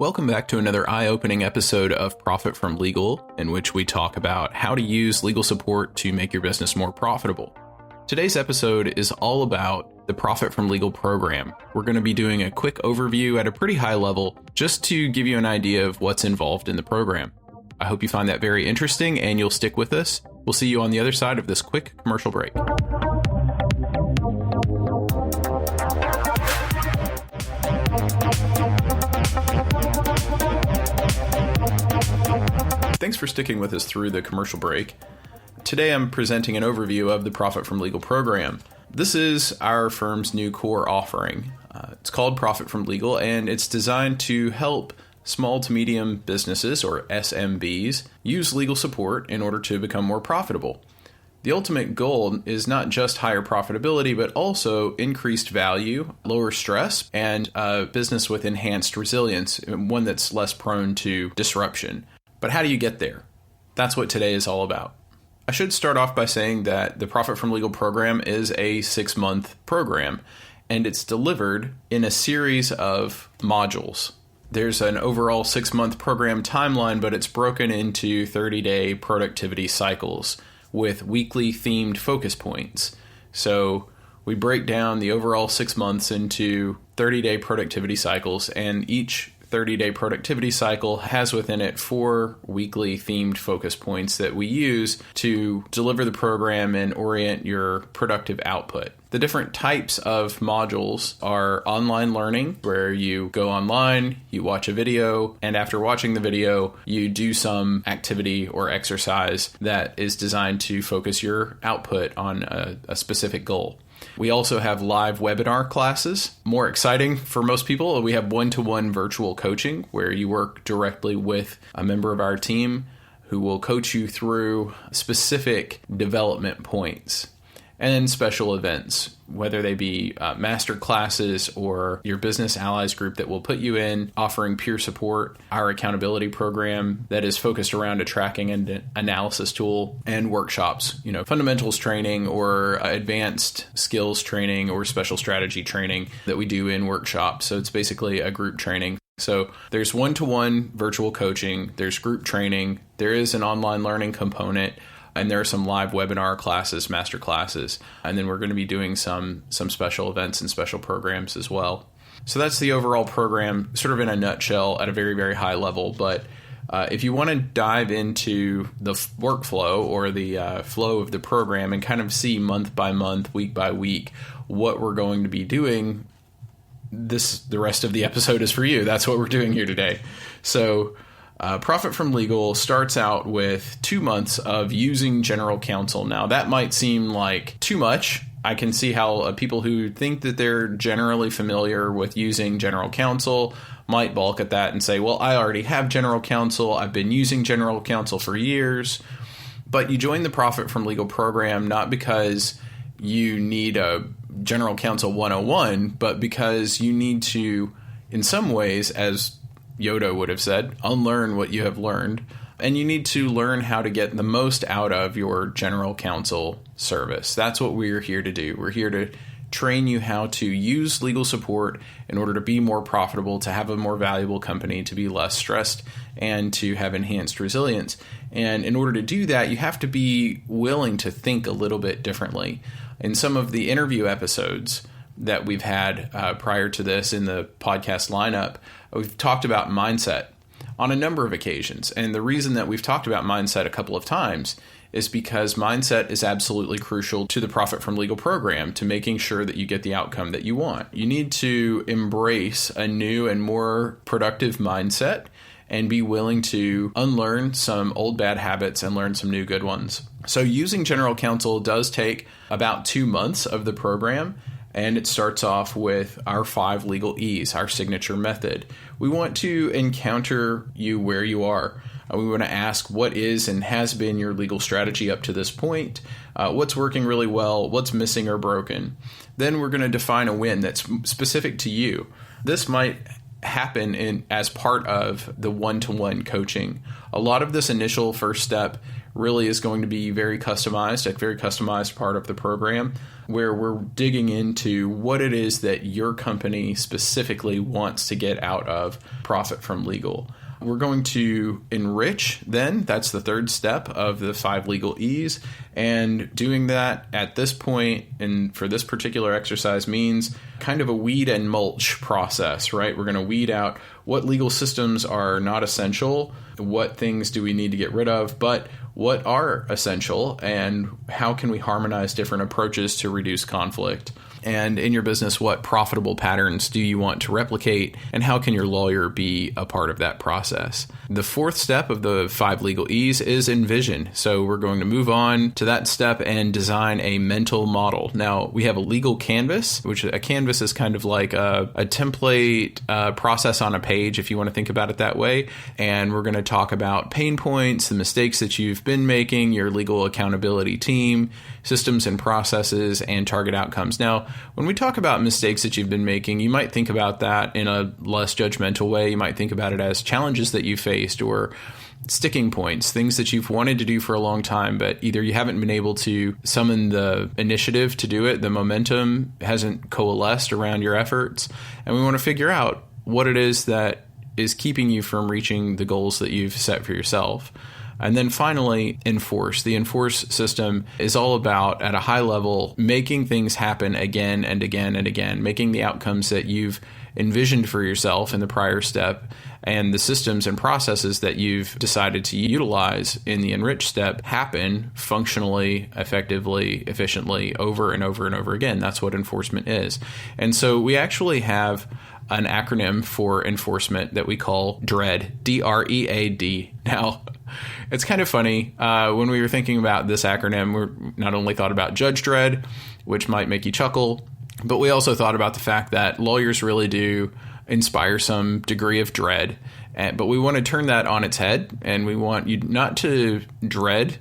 Welcome back to another eye-opening episode of Profit from Legal, in which we talk about how to use legal support to make your business more profitable. Today's episode is all about the Profit from Legal program. We're going to be doing a quick overview at a pretty high level, just to give you an idea of what's involved in the program. I hope you find that very interesting and you'll stick with us. We'll see you on the other side of this quick commercial break. Thanks for sticking with us through the commercial break. Today I'm presenting an overview of the Profit from Legal program. This is our firm's new core offering. It's called Profit from Legal, and it's designed to help small to medium businesses, or SMBs, use legal support in order to become more profitable. The ultimate goal is not just higher profitability, but also increased value, lower stress, and a business with enhanced resilience, one that's less prone to disruption. But how do you get there? That's what today is all about. I should start off by saying that the Profit from Legal program is a 6-month program, and it's delivered in a series of modules. There's an overall 6-month program timeline, but it's broken into 30-day productivity cycles with weekly themed focus points. So we break down the overall 6 months into 30-day productivity cycles, and each 30-day productivity cycle has within it 4 weekly themed focus points that we use to deliver the program and orient your productive output. The different types of modules are online learning, where you go online, you watch a video, and after watching the video, you do some activity or exercise that is designed to focus your output on a specific goal. We also have live webinar classes. More exciting for most people, we have one-to-one virtual coaching where you work directly with a member of our team who will coach you through specific development points. And then special events, whether they be master classes or your business allies group that will put you in, offering peer support, our accountability program that is focused around a tracking and analysis tool, and workshops, fundamentals training or advanced skills training or special strategy training that we do in workshops. So it's basically a group training. So there's one-to-one virtual coaching, there's group training, there is an online learning component, and there are some live webinar classes, master classes, and then we're going to be doing some special events and special programs as well. So that's the overall program, sort of in a nutshell at a very, very high level. But if you want to dive into the workflow or the flow of the program and kind of see month by month, week by week, what we're going to be doing, the rest of the episode is for you. That's what we're doing here today. So Profit from Legal starts out with 2 months of using general counsel. Now, that might seem like too much. I can see how people who think that they're generally familiar with using general counsel might balk at that and say, well, I already have general counsel. I've been using general counsel for years. But you join the Profit from Legal program not because you need a general counsel 101, but because you need to, in some ways, as Yoda would have said, unlearn what you have learned, and you need to learn how to get the most out of your general counsel service. That's what we're here to do. We're here to train you how to use legal support in order to be more profitable, to have a more valuable company, to be less stressed, and to have enhanced resilience. And in order to do that, you have to be willing to think a little bit differently. In some of the interview episodes that we've had prior to this in the podcast lineup, we've talked about mindset on a number of occasions. And the reason that we've talked about mindset a couple of times is because mindset is absolutely crucial to the Profit from Legal program, to making sure that you get the outcome that you want. You need to embrace a new and more productive mindset and be willing to unlearn some old bad habits and learn some new good ones. So using general counsel does take about 2 months of the program. And it starts off with our 5 legal E's, our signature method. We want to encounter you where you are. We want to ask what is and has been your legal strategy up to this point, what's working really well, what's missing or broken. Then we're going to define a win that's specific to you. This might happen as part of the one-to-one coaching. A lot of this initial first step really is going to be very customized, a very customized part of the program where we're digging into what it is that your company specifically wants to get out of profit from legal. We're going to enrich then. That's the third step of the 5 legal E's. And doing that at this point and for this particular exercise means kind of a weed and mulch process, right? We're going to weed out what legal systems are not essential, what things do we need to get rid of, but what are essential, and how can we harmonize different approaches to reduce conflict. And in your business, what profitable patterns do you want to replicate, and how can your lawyer be a part of that process? The fourth step of the 5 legal E's is envision. So we're going to move on to that step and design a mental model. Now, we have a legal canvas, which a canvas is kind of like a template process on a page, if you want to think about it that way. And we're going to talk about pain points, the mistakes that you've been making, your legal accountability team, systems and processes, and target outcomes. Now, when we talk about mistakes that you've been making, you might think about that in a less judgmental way. You might think about it as challenges that you faced or sticking points, things that you've wanted to do for a long time, but either you haven't been able to summon the initiative to do it, the momentum hasn't coalesced around your efforts, and we want to figure out what it is that is keeping you from reaching the goals that you've set for yourself. And then finally, enforce. The enforce system is all about, at a high level, making things happen again and again and again, making the outcomes that you've envisioned for yourself in the prior step and the systems and processes that you've decided to utilize in the enrich step happen functionally, effectively, efficiently over and over and over again. That's what enforcement is. And so we actually have an acronym for enforcement that we call DREAD, D-R-E-A-D. Now, it's kind of funny. When we were thinking about this acronym, we not only thought about Judge Dredd, which might make you chuckle, but we also thought about the fact that lawyers really do inspire some degree of dread. But we want to turn that on its head, and we want you not to dread.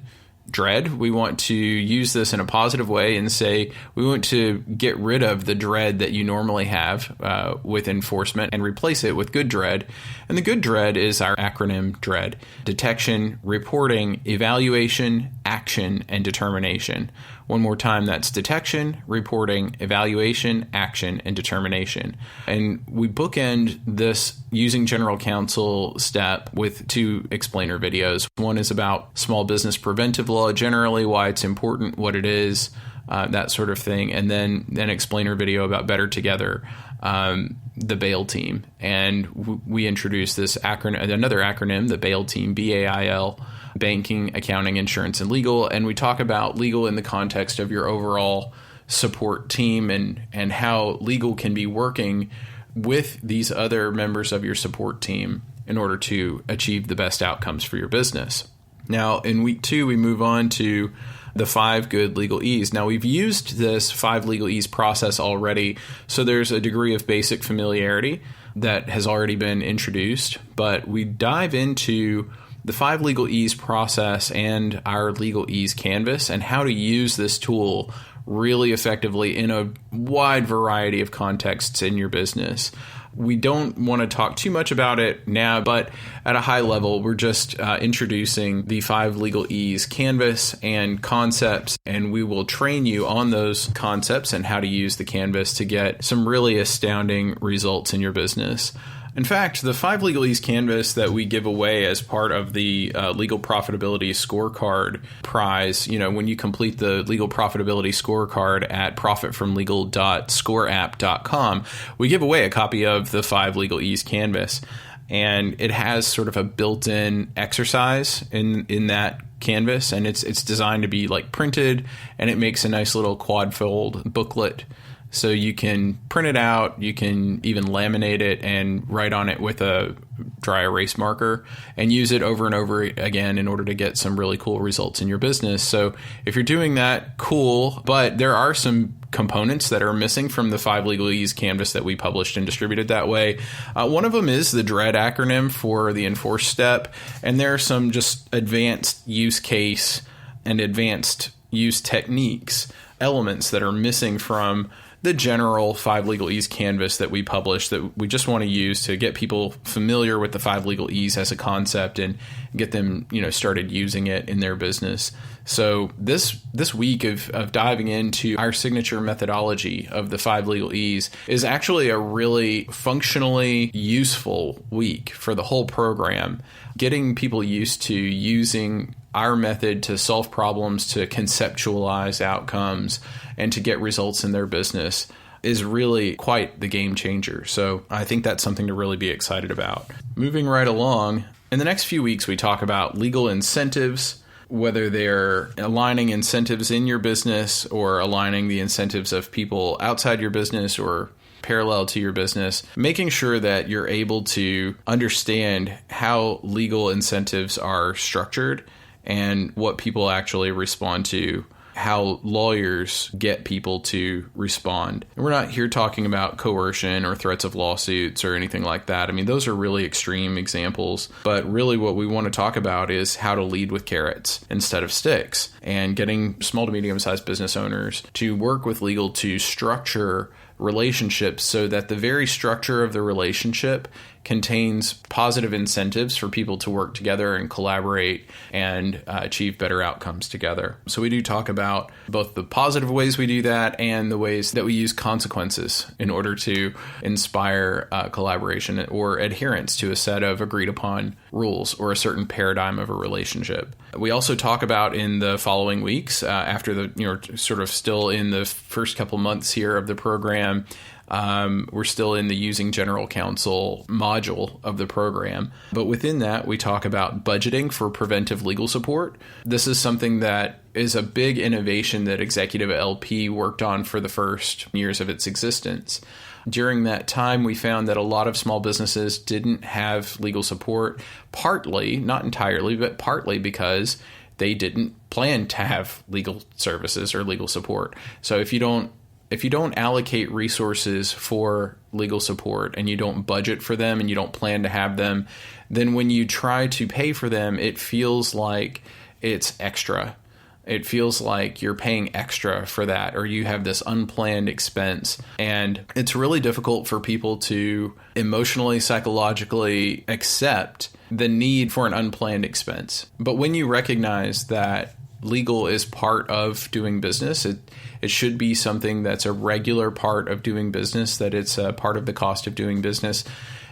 We want to use this in a positive way and say we want to get rid of the dread that you normally have with enforcement and replace it with good dread. And the good dread is our acronym DREAD: detection, reporting, evaluation, action, and determination. One more time, that's detection, reporting, evaluation, action, and determination. And we bookend this using general counsel step with 2 explainer videos. One is about small business preventive law generally, why it's important, what it is, that sort of thing. And then an explainer video about Better Together, the BAIL team. And we introduced this acronym, another acronym, the BAIL team, BAIL, banking, accounting, insurance, and legal. And we talk about legal in the context of your overall support team and how legal can be working with these other members of your support team in order to achieve the best outcomes for your business. Now, in week 2, we move on to the 5 good legal E's. Now, we've used this 5 legal E's process already, so there's a degree of basic familiarity that has already been introduced, but we dive into the 5 legal E's process and our legal E's canvas and how to use this tool really effectively in a wide variety of contexts in your business. We don't want to talk too much about it now, but at a high level, we're just introducing the 5 legal E's canvas and concepts, and we will train you on those concepts and how to use the canvas to get some really astounding results in your business. In fact, the 5 Legal E's canvas that we give away as part of the Legal Profitability Scorecard prize, when you complete the Legal Profitability Scorecard at profitfromlegal.scoreapp.com, we give away a copy of the 5 Legal E's canvas. And it has sort of a built-in exercise in that canvas, and it's designed to be like printed, and it makes a nice little quad-fold booklet. So you can print it out, you can even laminate it and write on it with a dry erase marker and use it over and over again in order to get some really cool results in your business. So if you're doing that, cool, but there are some components that are missing from the 5 Legal E's canvas that we published and distributed that way. One of them is the DREAD acronym for the enforce step, and there are some just advanced use case and advanced use techniques elements that are missing from the general 5 Legal E's canvas that we publish that we just want to use to get people familiar with the 5 Legal E's as a concept and get them, started using it in their business. So this week of diving into our signature methodology of the 5 Legal E's is actually a really functionally useful week for the whole program, getting people used to using our method to solve problems, to conceptualize outcomes, and to get results in their business is really quite the game changer. So I think that's something to really be excited about. Moving right along, in the next few weeks, we talk about legal incentives, whether they're aligning incentives in your business or aligning the incentives of people outside your business or parallel to your business, making sure that you're able to understand how legal incentives are structured and what people actually respond to, how lawyers get people to respond. And we're not here talking about coercion or threats of lawsuits or anything like that. I mean, those are really extreme examples. But really what we want to talk about is how to lead with carrots instead of sticks, and getting small to medium-sized business owners to work with legal to structure relationships so that the very structure of the relationship contains positive incentives for people to work together and collaborate and achieve better outcomes together. So we do talk about both the positive ways we do that and the ways that we use consequences in order to inspire collaboration or adherence to a set of agreed upon rules or a certain paradigm of a relationship. We also talk about in the following weeks, after the, sort of still in the first couple months here of the program, we're still in the Using General Counsel module of the program. But within that, we talk about budgeting for preventive legal support. This is something that is a big innovation that Executive LP worked on for the first years of its existence. During that time, we found that a lot of small businesses didn't have legal support, partly, not entirely, but partly because they didn't plan to have legal services or legal support. So if you don't allocate resources for legal support and you don't budget for them and you don't plan to have them, then when you try to pay for them, it feels like it's extra. It feels like you're paying extra for that, or you have this unplanned expense. And it's really difficult for people to emotionally, psychologically accept the need for an unplanned expense. But when you recognize that legal is part of doing business, it should be something that's a regular part of doing business, that it's a part of the cost of doing business,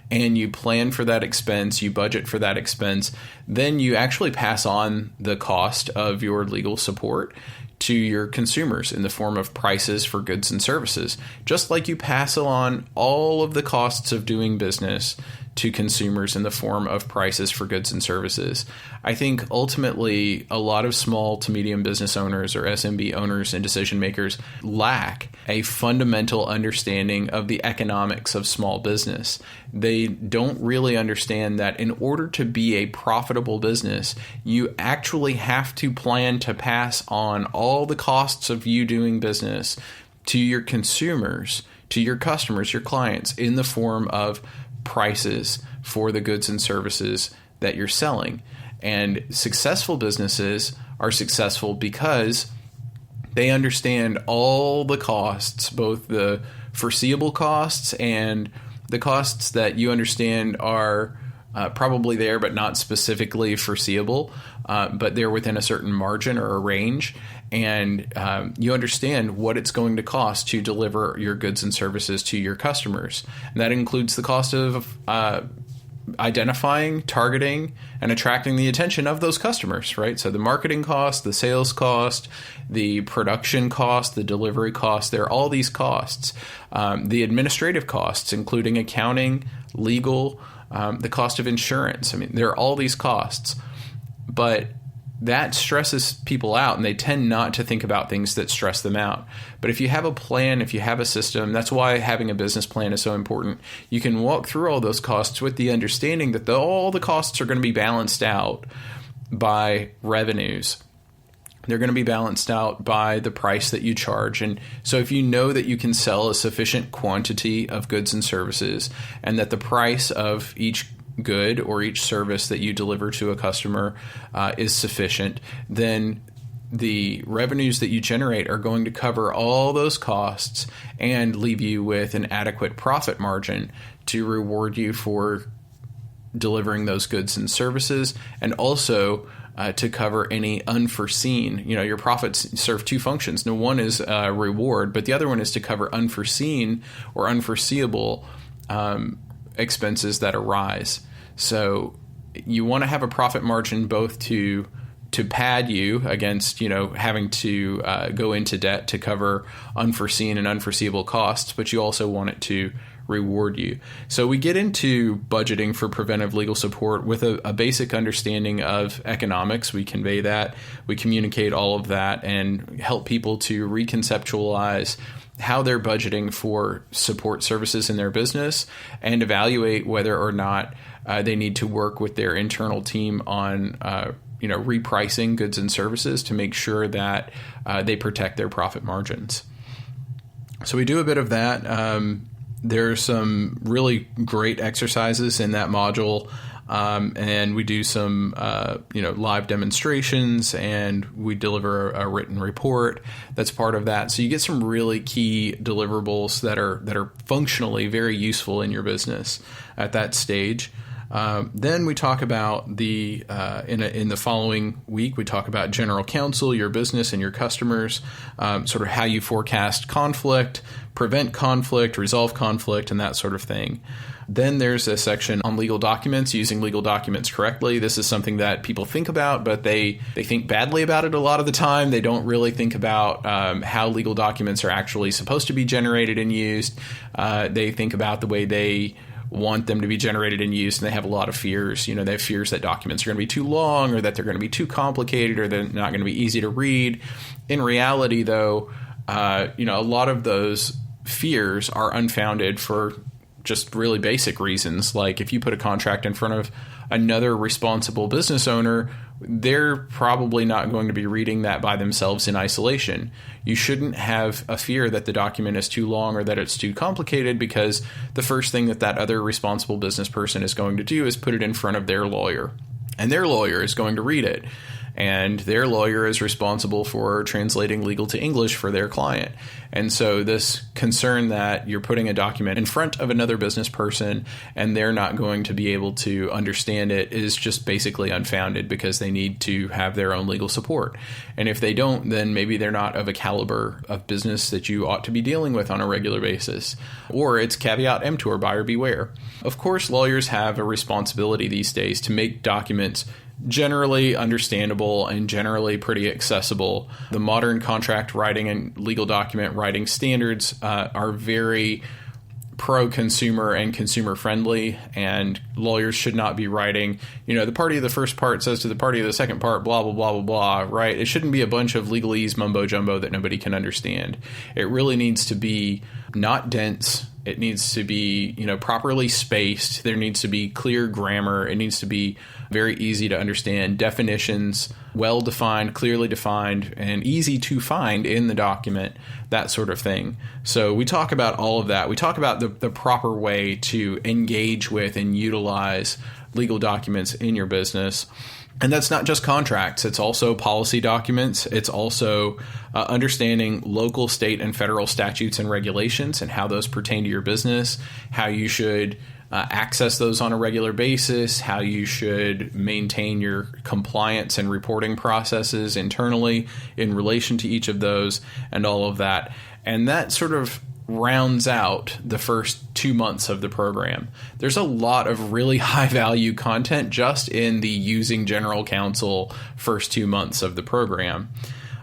and you plan for that expense, you budget for that expense, then you actually pass on the cost of your legal support to your consumers in the form of prices for goods and services, just like you pass on all of the costs of doing business to consumers in the form of prices for goods and services. I think ultimately a lot of small to medium business owners or SMB owners and decision makers lack a fundamental understanding of the economics of small business. They don't really understand that in order to be a profitable business, you actually have to plan to pass on all the costs of you doing business to your consumers, to your customers, your clients, in the form of prices for the goods and services that you're selling. And successful businesses are successful because they understand all the costs, both the foreseeable costs and the costs that you understand are probably there but not specifically foreseeable, but they're within a certain margin or a range. And you understand what it's going to cost to deliver your goods and services to your customers. And that includes the cost of identifying, targeting, and attracting the attention of those customers, right? So the marketing cost, the sales cost, the production cost, the delivery cost, there are all these costs. The administrative costs, including accounting, legal, the cost of insurance. I mean, there are all these costs. But that stresses people out, and they tend not to think about things that stress them out. But if you have a plan, if you have a system, that's why having a business plan is so important. You can walk through all those costs with the understanding that all the costs are going to be balanced out by revenues. They're going to be balanced out by the price that you charge. And so if you know that you can sell a sufficient quantity of goods and services, and that the price of each good or each service that you deliver to a customer is sufficient, then the revenues that you generate are going to cover all those costs and leave you with an adequate profit margin to reward you for delivering those goods and services, and also to cover any unforeseen, your profits serve two functions. No, one is reward, but the other one is to cover unforeseen or unforeseeable expenses that arise. So you want to have a profit margin both to pad you against, having to go into debt to cover unforeseen and unforeseeable costs, but you also want it to reward you. So we get into budgeting for preventive legal support with a basic understanding of economics. We convey that, we communicate all of that, and help people to reconceptualize how they're budgeting for support services in their business and evaluate whether or not they need to work with their internal team on repricing goods and services to make sure that they protect their profit margins. So we do a bit of that. There's some really great exercises in that module, and we do some live demonstrations, and we deliver a written report that's part of that. So you get some really key deliverables that are functionally very useful in your business at that stage. Then we talk about in the following week, we talk about general counsel, your business and your customers, sort of how you forecast conflict, prevent conflict, resolve conflict, and that sort of thing. Then there's a section on legal documents, using legal documents correctly. This is something that people think about, but they think badly about it a lot of the time. They don't really think about how legal documents are actually supposed to be generated and used. They think about the way they want them to be generated and used, and they have a lot of fears. They have fears that documents are going to be too long, or that they're going to be too complicated, or they're not going to be easy to read. In reality, though, a lot of those fears are unfounded for just really basic reasons. Like if you put a contract in front of another responsible business owner, they're probably not going to be reading that by themselves in isolation. You shouldn't have a fear that the document is too long or that it's too complicated, because the first thing that other responsible business person is going to do is put it in front of their lawyer, and their lawyer is going to read it. And their lawyer is responsible for translating legal to English for their client. And so this concern that you're putting a document in front of another business person and they're not going to be able to understand it is just basically unfounded, because they need to have their own legal support. And if they don't, then maybe they're not of a caliber of business that you ought to be dealing with on a regular basis. Or it's caveat emptor, buyer beware. Of course, lawyers have a responsibility these days to make documents generally understandable and generally pretty accessible. The modern contract writing and legal document writing standards are very pro-consumer and consumer-friendly, and lawyers should not be writing, the party of the first part says to the party of the second part, blah, blah, blah, blah, blah, right? It shouldn't be a bunch of legalese mumbo-jumbo that nobody can understand. It really needs to be not dense. It needs to be, properly spaced. There needs to be clear grammar. It needs to be very easy to understand. Definitions, well-defined, clearly defined, and easy to find in the document, that sort of thing. So we talk about all of that. We talk about the proper way to engage with and utilize legal documents in your business. And that's not just contracts. It's also policy documents. It's also understanding local, state, and federal statutes and regulations and how those pertain to your business, how you should access those on a regular basis, how you should maintain your compliance and reporting processes internally in relation to each of those, and all of that. And that sort of rounds out the first 2 months of the program. There's a lot of really high value content just in the using general counsel first 2 months of the program.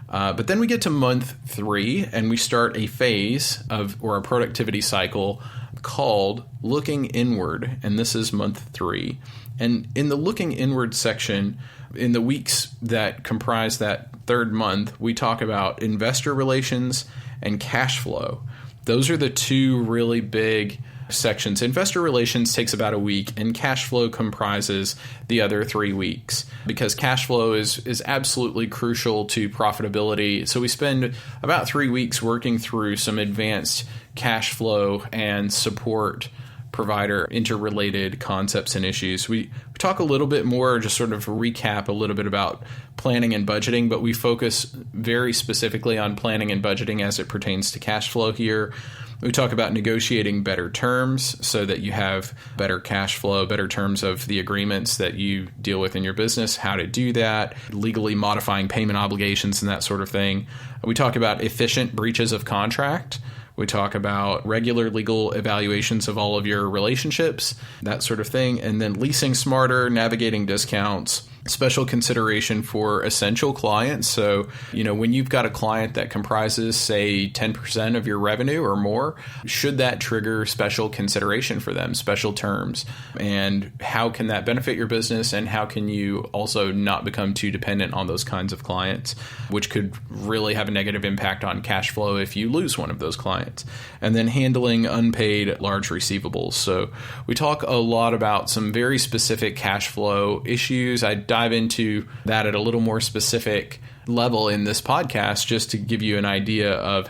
But then we get to month 3 and we start a phase or a productivity cycle called looking inward. And this is month 3. And in the looking inward section, in the weeks that comprise that third month, we talk about investor relations and cash flow. Those are the two really big sections. Investor relations takes about a week, and cash flow comprises the other 3 weeks, because cash flow is absolutely crucial to profitability. So we spend about 3 weeks working through some advanced cash flow and support provider, interrelated concepts and issues. We talk a little bit more, just sort of recap a little bit about planning and budgeting, but we focus very specifically on planning and budgeting as it pertains to cash flow here. We talk about negotiating better terms so that you have better cash flow, better terms of the agreements that you deal with in your business, how to do that, legally modifying payment obligations and that sort of thing. We talk about efficient breaches of contract. We talk about regular legal evaluations of all of your relationships, that sort of thing. And then leasing smarter, navigating discounts, special consideration for essential clients. So, when you've got a client that comprises, say, 10% of your revenue or more, should that trigger special consideration for them, special terms? And how can that benefit your business? And how can you also not become too dependent on those kinds of clients, which could really have a negative impact on cash flow if you lose one of those clients? And then handling unpaid large receivables. So we talk a lot about some very specific cash flow issues. I dive into that at a little more specific level in this podcast, just to give you an idea of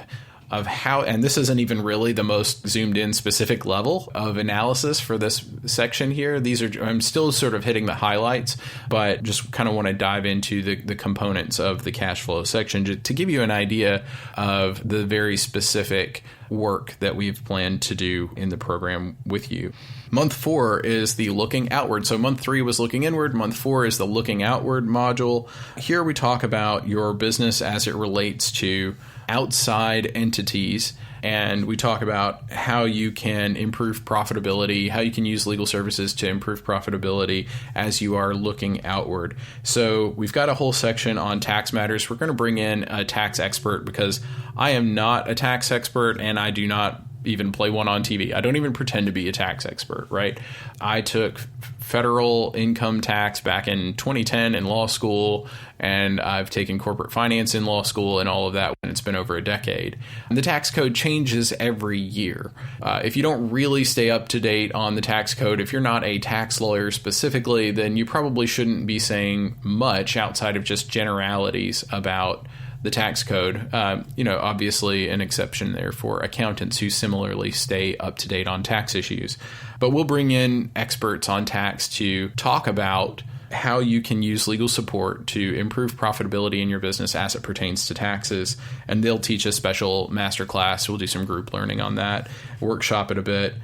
how, and this isn't even really the most zoomed in specific level of analysis for this section here. I'm still sort of hitting the highlights, but just kind of want to dive into the components of the cash flow section to give you an idea of the very specific work that we've planned to do in the program with you. Month 4 is the looking outward. So month 3 was looking inward. Month 4 is the looking outward module. Here we talk about your business as it relates to outside entities, and we talk about how you can improve profitability, how you can use legal services to improve profitability as you are looking outward. So we've got a whole section on tax matters. We're going to bring in a tax expert because I am not a tax expert and I do not even play one on TV. I don't even pretend to be a tax expert, right? I took federal income tax back in 2010 in law school, and I've taken corporate finance in law school and all of that, and it's been over a decade. And the tax code changes every year. If you don't really stay up to date on the tax code, if you're not a tax lawyer specifically, then you probably shouldn't be saying much outside of just generalities about the tax code. Obviously an exception there for accountants who similarly stay up to date on tax issues. But we'll bring in experts on tax to talk about how you can use legal support to improve profitability in your business as it pertains to taxes. And they'll teach a special masterclass. We'll do some group learning on that, workshop it a bit.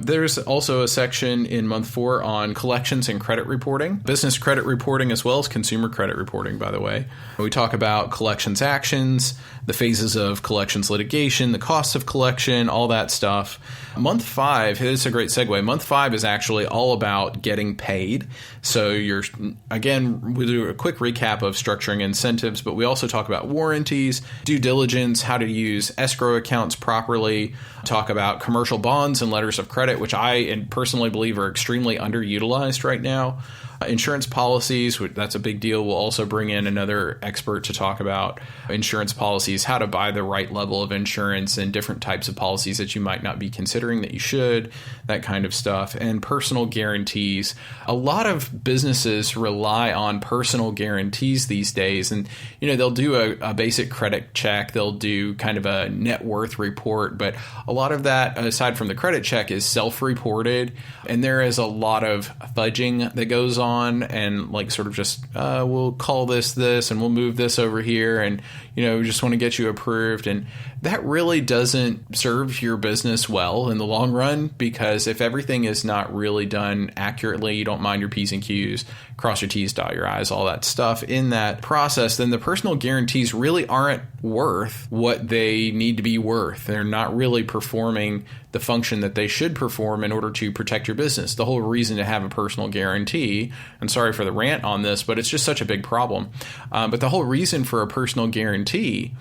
There's also a section in month 4 on collections and credit reporting, business credit reporting, as well as consumer credit reporting, by the way. We talk about collections actions, the phases of collections litigation, the costs of collection, all that stuff. Month 5, this is a great segue. Month 5 is actually all about getting paid. So we'll do a quick recap of structuring incentives, but we also talk about warranties, due diligence, how to use escrow accounts properly, talk about commercial bonds and letters of credit, which I personally believe are extremely underutilized right now. Insurance policies, that's a big deal. We'll also bring in another expert to talk about insurance policies, how to buy the right level of insurance and different types of policies that you might not be considering that you should, that kind of stuff. And personal guarantees. A lot of businesses rely on personal guarantees these days. And, they'll do a basic credit check. They'll do kind of a net worth report. But a lot of that, aside from the credit check, is self-reported. And there is a lot of fudging that goes on, and sort of just we'll call this and we'll move this over here, and we just want to get you approved. And that really doesn't serve your business well in the long run, because if everything is not really done accurately, you don't mind your P's and Q's, cross your T's, dot your I's, all that stuff in that process, then the personal guarantees really aren't worth what they need to be worth. They're not really performing the function that they should perform in order to protect your business. The whole reason to have a personal guarantee, and sorry for the rant on this, but it's just such a big problem. But the whole reason for a personal guarantee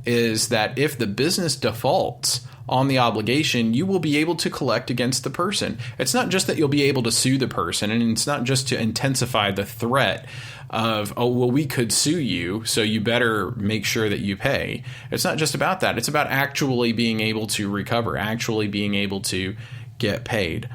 is that if the business defaults on the obligation, you will be able to collect against the person. It's not just that you'll be able to sue the person, and it's not just to intensify the threat of, we could sue you, so you better make sure that you pay. It's not just about that. It's about actually being able to recover, actually being able to get paid.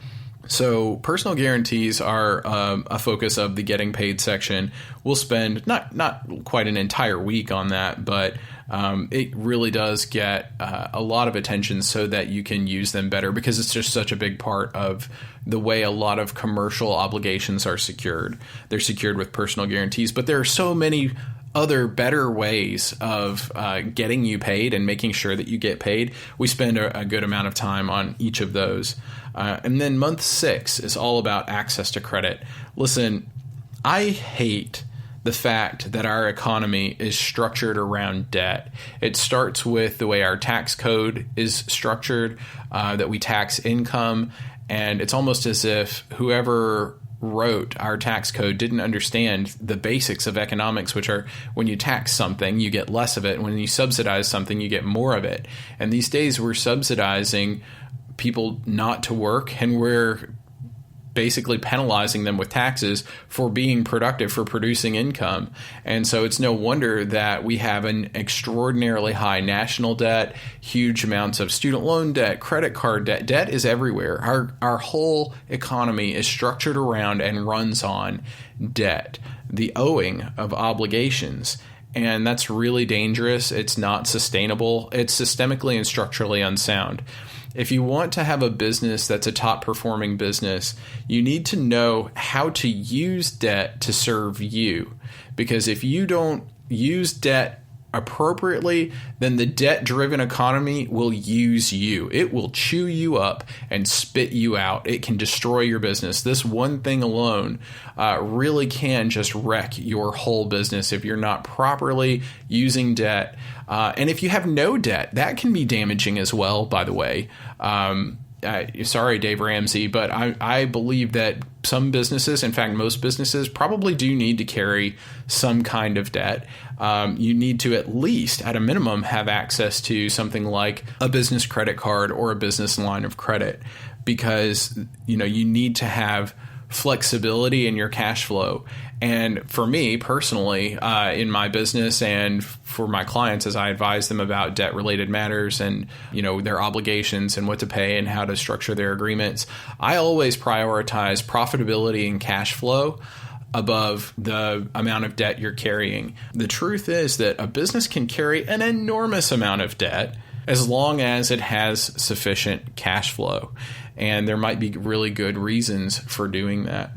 So personal guarantees are a focus of the getting paid section. We'll spend not quite an entire week on that, but it really does get a lot of attention so that you can use them better, because it's just such a big part of the way a lot of commercial obligations are secured. They're secured with personal guarantees, but there are so many other better ways of getting you paid and making sure that you get paid. We spend a good amount of time on each of those. And then month 6 is all about access to credit. Listen, I hate the fact that our economy is structured around debt. It starts with the way our tax code is structured, that we tax income, and it's almost as if whoever wrote our tax code didn't understand the basics of economics, which are when you tax something, you get less of it. When you subsidize something, you get more of it. And these days we're subsidizing people not to work, and we're basically penalizing them with taxes for being productive, for producing income. And so it's no wonder that we have an extraordinarily high national debt, huge amounts of student loan debt, credit card debt. Debt is everywhere. Our whole economy is structured around and runs on debt, the owing of obligations. And that's really dangerous. It's not sustainable. It's systemically and structurally unsound. If you want to have a business that's a top performing business, you need to know how to use debt to serve you. Because if you don't use debt appropriately, then the debt-driven economy will use you. It will chew you up and spit you out. It can destroy your business. This one thing alone really can just wreck your whole business if you're not properly using debt. And if you have no debt, that can be damaging as well, by the way. Sorry, Dave Ramsey, but I believe that some businesses, in fact, most businesses, probably do need to carry some kind of debt. You need to at least, at a minimum, have access to something like a business credit card or a business line of credit, because you need to have flexibility in your cash flow. And for me personally, in my business and for my clients, as I advise them about debt-related matters and their obligations and what to pay and how to structure their agreements, I always prioritize profitability and cash flow above the amount of debt you're carrying. The truth is that a business can carry an enormous amount of debt as long as it has sufficient cash flow. And there might be really good reasons for doing that,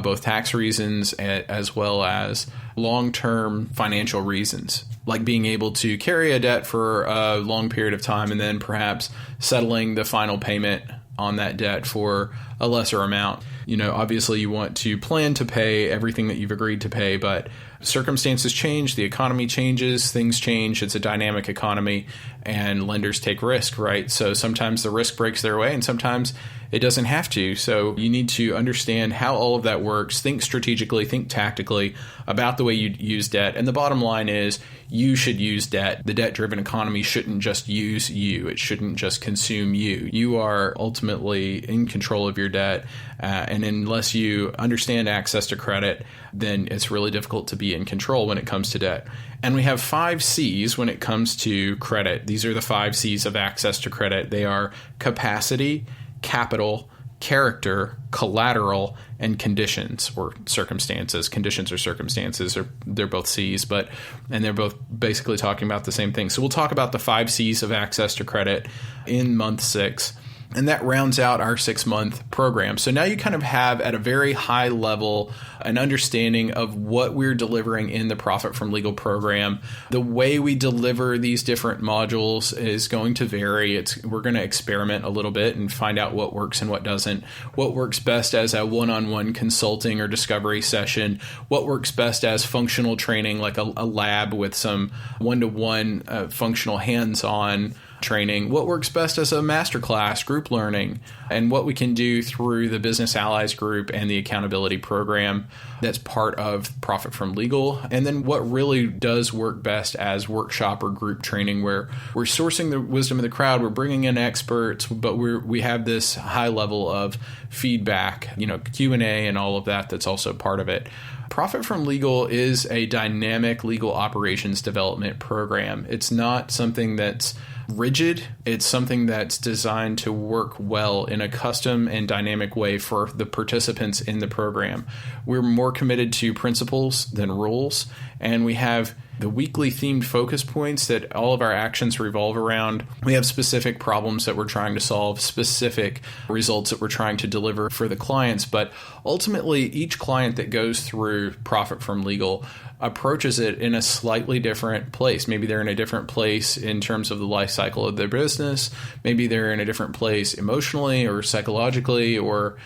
both tax reasons as well as long-term financial reasons, like being able to carry a debt for a long period of time and then perhaps settling the final payment on that debt for a lesser amount. Obviously you want to plan to pay everything that you've agreed to pay, but circumstances change, the economy changes, things change. It's a dynamic economy and lenders take risk, right? So sometimes the risk breaks their way and sometimes it doesn't have to. So you need to understand how all of that works, think strategically, think tactically about the way you use debt. And the bottom line is you should use debt. The debt-driven economy shouldn't just use you. It shouldn't just consume you. You are ultimately in control of your debt. And unless you understand access to credit, then it's really difficult to be in control when it comes to debt. And we have 5 C's when it comes to credit. These are the 5 C's of access to credit. They are capacity, capital, character, collateral, and conditions or circumstances. Conditions or circumstances, they're both C's, and they're both basically talking about the same thing. So we'll talk about the 5 C's of access to credit in month 6. And that rounds out our 6-month program. So now you kind of have at a very high level an understanding of what we're delivering in the Profit from Legal program. The way we deliver these different modules is going to vary. We're going to experiment a little bit and find out what works and what doesn't. What works best as a one-on-one consulting or discovery session. What works best as functional training, like a lab with some one-to-one functional hands-on training, what works best as a masterclass, group learning, and what we can do through the Business Allies group and the accountability program that's part of Profit from Legal, and then what really does work best as workshop or group training where we're sourcing the wisdom of the crowd, we're bringing in experts, but we have this high level of feedback, Q&A and all of that's also part of it. Profit from Legal is a dynamic legal operations development program. It's not something that's rigid. It's something that's designed to work well in a custom and dynamic way for the participants in the program. We're more committed to principles than rules, and we have the weekly themed focus points that all of our actions revolve around. We have specific problems that we're trying to solve, specific results that we're trying to deliver for the clients. But ultimately, each client that goes through Profit from Legal approaches it in a slightly different place. Maybe they're in a different place in terms of the life cycle of their business. Maybe they're in a different place emotionally or psychologically or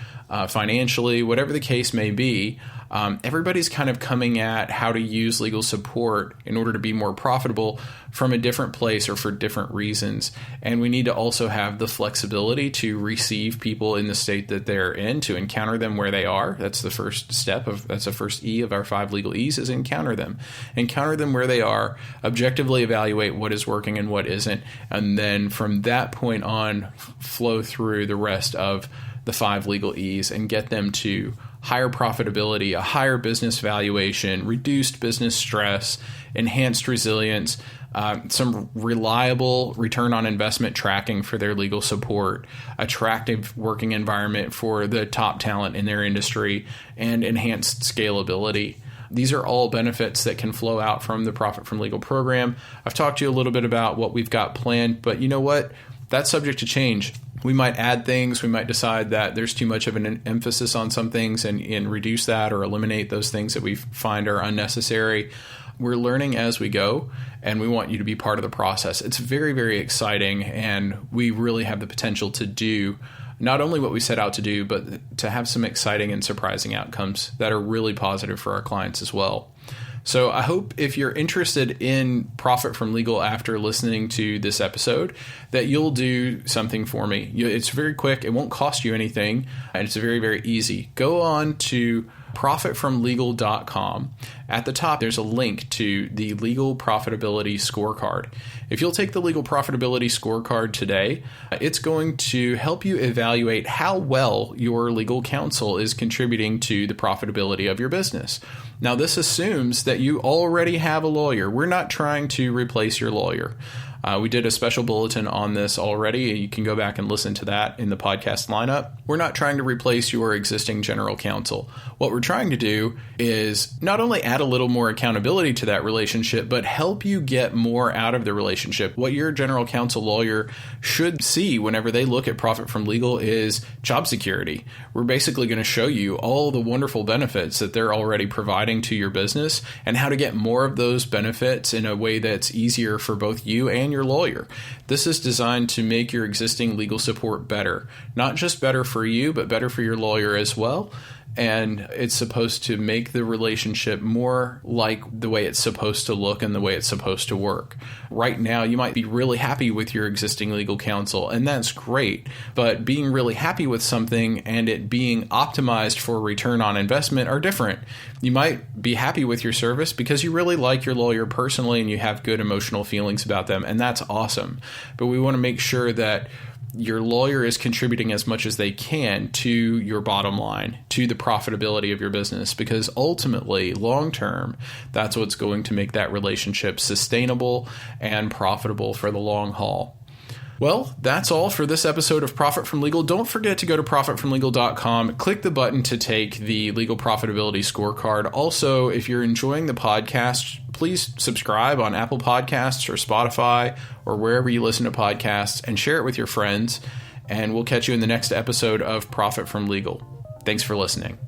financially, whatever the case may be. Everybody's kind of coming at how to use legal support in order to be more profitable from a different place or for different reasons. And we need to also have the flexibility to receive people in the state that they're in, to encounter them where they are. That's the first step that's the first E of our 5 legal E's, is encounter them. Encounter them where they are, objectively evaluate what is working and what isn't, and then from that point on, flow through the rest of the 5 legal E's and get them to higher profitability, a higher business valuation, reduced business stress, enhanced resilience, some reliable return on investment tracking for their legal support, attractive working environment for the top talent in their industry, and enhanced scalability. These are all benefits that can flow out from the Profit from Legal program. I've talked to you a little bit about what we've got planned, but you know what? That's subject to change. We might add things. We might decide that there's too much of an emphasis on some things and reduce that or eliminate those things that we find are unnecessary. We're learning as we go, and we want you to be part of the process. It's very, very exciting, and we really have the potential to do not only what we set out to do, but to have some exciting and surprising outcomes that are really positive for our clients as well. So I hope if you're interested in Profit from Legal after listening to this episode, that you'll do something for me. It's very quick. It won't cost you anything. And it's very, very easy. Go on to profitfromlegal.com. At the top, there's a link to the Legal Profitability Scorecard. If you'll take the Legal Profitability Scorecard today, it's going to help you evaluate how well your legal counsel is contributing to the profitability of your business. Now, this assumes that you already have a lawyer. We're not trying to replace your lawyer. We did a special bulletin on this already. You can go back and listen to that in the podcast lineup. We're not trying to replace your existing general counsel. What we're trying to do is not only add a little more accountability to that relationship, but help you get more out of the relationship. What your general counsel lawyer should see whenever they look at Profit from Legal is job security. We're basically going to show you all the wonderful benefits that they're already providing to your business and how to get more of those benefits in a way that's easier for both you and your lawyer. This is designed to make your existing legal support better, not just better for you, but better for your lawyer as well. And it's supposed to make the relationship more like the way it's supposed to look and the way it's supposed to work. Right now, you might be really happy with your existing legal counsel, and that's great. But being really happy with something and it being optimized for return on investment are different. You might be happy with your service because you really like your lawyer personally and you have good emotional feelings about them, and that's awesome. But we want to make sure that your lawyer is contributing as much as they can to your bottom line, to the profitability of your business, because ultimately, long term, that's what's going to make that relationship sustainable and profitable for the long haul. Well, that's all for this episode of Profit from Legal. Don't forget to go to profitfromlegal.com, click the button to take the Legal Profitability Scorecard. Also, if you're enjoying the podcast, please subscribe on Apple Podcasts or Spotify or wherever you listen to podcasts and share it with your friends. And we'll catch you in the next episode of Profit from Legal. Thanks for listening.